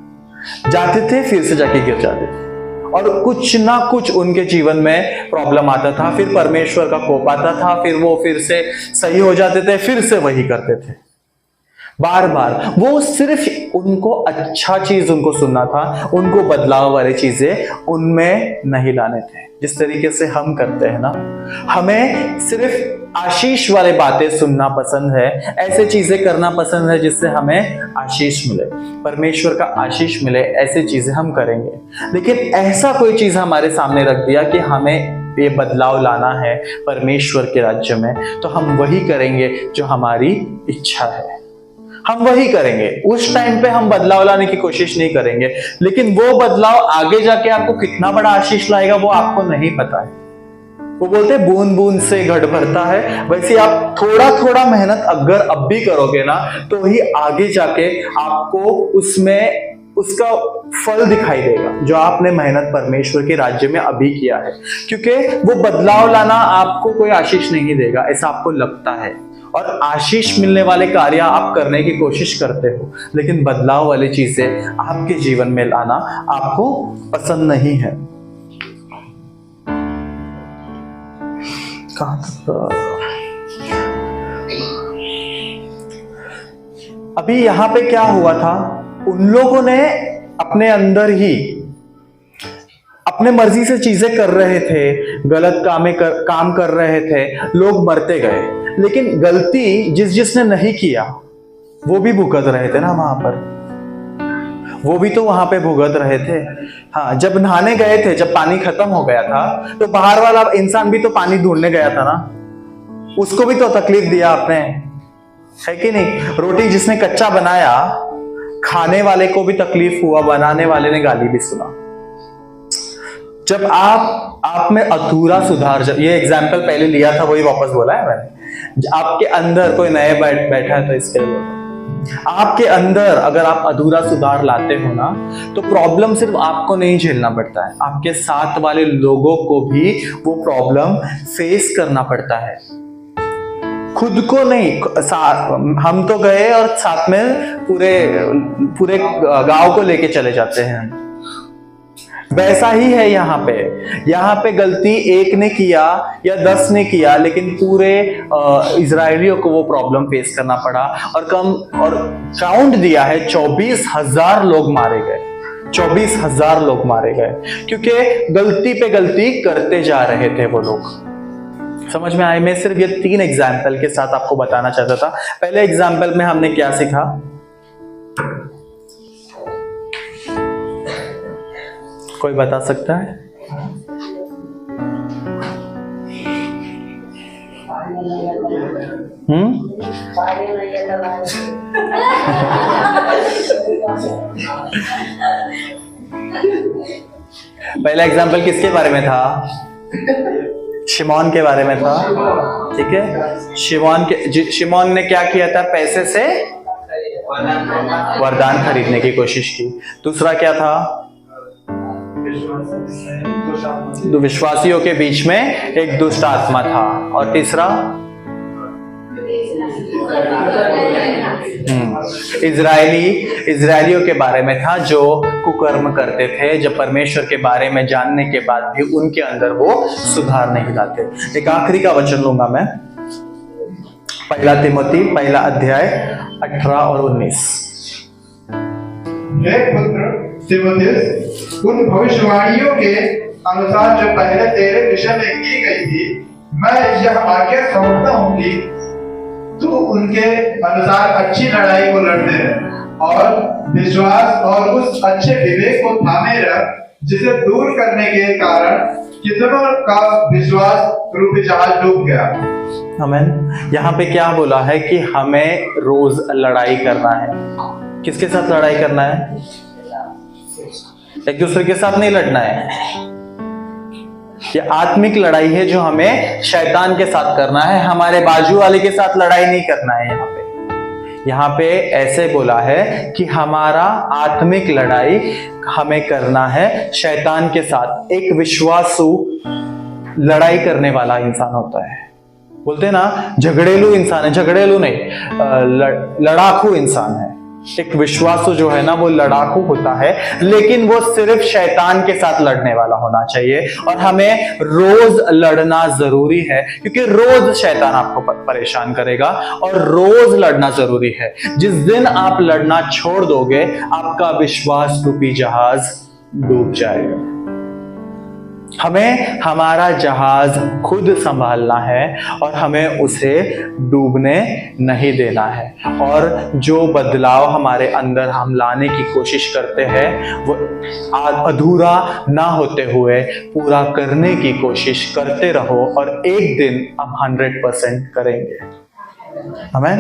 Speaker 1: जाते थे फिर से जाके गिर जाते थे, और कुछ ना कुछ उनके जीवन में प्रॉब्लम आता था, फिर परमेश्वर का कोप आता था, फिर वो फिर से सही हो जाते थे, फिर से वही करते थे बार बार। वो सिर्फ उनको अच्छा चीज उनको सुनना था, उनको बदलाव वाली चीजें उनमें नहीं लाने थे। जिस तरीके से हम करते हैं ना, हमें सिर्फ आशीष वाले बातें सुनना पसंद है, ऐसे चीजें करना पसंद है जिससे हमें आशीष मिले, परमेश्वर का आशीष मिले, ऐसी चीजें हम करेंगे। लेकिन ऐसा कोई चीज हमारे सामने रख दिया कि हमें ये बदलाव लाना है परमेश्वर के राज्य में, तो हम वही करेंगे जो हमारी इच्छा है, हम वही करेंगे। उस टाइम पे हम बदलाव लाने की कोशिश नहीं करेंगे, लेकिन वो बदलाव आगे जाके आपको कितना बड़ा आशीष लाएगा वो आपको नहीं पता है। वो बोलते हैं बूंद बूंद से घड़ भरता है, वैसे आप थोड़ा थोड़ा मेहनत अगर अब भी करोगे ना, तो ही आगे जाके आपको उसमें उसका फल दिखाई देगा जो आपने मेहनत परमेश्वर के राज्य में अभी किया है। क्योंकि वो बदलाव लाना आपको कोई आशीष नहीं देगा, ऐसा आपको लगता है, और आशीष मिलने वाले कार्य आप करने की कोशिश करते हो, लेकिन बदलाव वाली चीजें आपके जीवन में लाना आपको पसंद नहीं है। कहां तक अभी यहां पे क्या हुआ था, उन लोगों ने अपने अंदर ही अपने मर्जी से चीजें कर रहे थे, गलत काम कर रहे थे, लोग मरते गए। लेकिन गलती जिसने नहीं किया वो भी भुगत रहे थे ना वहां पर, वो भी तो वहां पे भुगत रहे थे। हाँ, जब नहाने गए थे, जब पानी खत्म हो गया था, तो बाहर वाला इंसान भी तो पानी ढूंढने गया था ना, उसको भी तो तकलीफ दिया आपने, है कि नहीं? रोटी जिसने कच्चा बनाया, खाने वाले को भी तकलीफ हुआ, बनाने वाले ने गाली भी सुना। जब आप में अधूरा सुधार, ये एग्जाम्पल पहले लिया था वही वापस बोला है मैंने, आपके अंदर कोई नए बैठा है तो इसके लिए बोला, आपके अंदर अगर आप अधूरा सुधार लाते हो ना, तो प्रॉब्लम सिर्फ आपको नहीं झेलना पड़ता है, आपके साथ वाले लोगों को भी वो प्रॉब्लम फेस करना पड़ता है, खुद को नहीं। हम तो गए और साथ में पूरे गांव को लेके चले जाते हैं। वैसा ही है यहाँ पे गलती एक ने किया या 10 ने किया, लेकिन पूरे इजरायलियों को वो प्रॉब्लम फेस करना पड़ा, और काउंट दिया है 24,000 लोग मारे गए, 24,000 लोग मारे गए, क्योंकि गलती पे गलती करते जा रहे थे वो लोग। समझ में आए? मैं सिर्फ ये 3 एग्जाम्पल के साथ आपको बताना चाहता था। पहले एग्जाम्पल में हमने क्या सीखा? कोई बता सकता है? पहला एग्जाम्पल किसके बारे में था? शिमोन के बारे में था, ठीक है। शिमोन ने क्या किया था? पैसे से वरदान खरीदने की कोशिश की। दूसरा क्या था? विश्वासियों के बीच में एक दुष्ट आत्मा था। और तीसरा इजरायलियों के बारे में था जो कुकर्म करते थे, जब परमेश्वर के बारे में जानने के बाद भी उनके अंदर वो सुधार नहीं लाते। एक आखिरी का वचन लूंगा मैं, 1 तिमोथी 1 अध्याय 18 और 19।
Speaker 2: तिमोथियस, उन भविष्यवाणियों के अनुसार जो पहले तेरे विषय में की गई थी, मैं यह आज्ञा समझता हूँ कि तू उनके अनुसार अच्छी लड़ाई को लड़ते रह और विश्वास और उस अच्छे विवेक को थामे रह, जिसे दूर करने के कारण कितनों का विश्वास रूपी जहाज डूब गया।
Speaker 1: आमीन। यहाँ पे क्या बोला है कि हमें रोज लड़ाई करना है। किसके साथ लड़ाई करना है? एक दूसरे के साथ नहीं लड़ना है। ये आत्मिक लड़ाई है जो हमें शैतान के साथ करना है, हमारे बाजू वाले के साथ लड़ाई नहीं करना है। यहाँ पे ऐसे बोला है कि हमारा आत्मिक लड़ाई हमें करना है शैतान के साथ। एक विश्वासु लड़ाई करने वाला इंसान होता है, बोलते हैं ना झगड़ेलू इंसान है, झगड़ेलू नहीं लड़ाकू इंसान है। एक विश्वासु जो है ना वो लड़ाकू होता है, लेकिन वो सिर्फ शैतान के साथ लड़ने वाला होना चाहिए। और हमें रोज लड़ना जरूरी है, क्योंकि रोज शैतान आपको परेशान करेगा और रोज लड़ना जरूरी है। जिस दिन आप लड़ना छोड़ दोगे आपका विश्वास रूपी जहाज डूब जाएगा। हमें हमारा जहाज खुद संभालना है और हमें उसे डूबने नहीं देना है। और जो बदलाव हमारे अंदर हम लाने की कोशिश करते हैं वो अधूरा ना होते हुए पूरा करने की कोशिश करते रहो, और एक दिन हम 100% करेंगे। आमीन।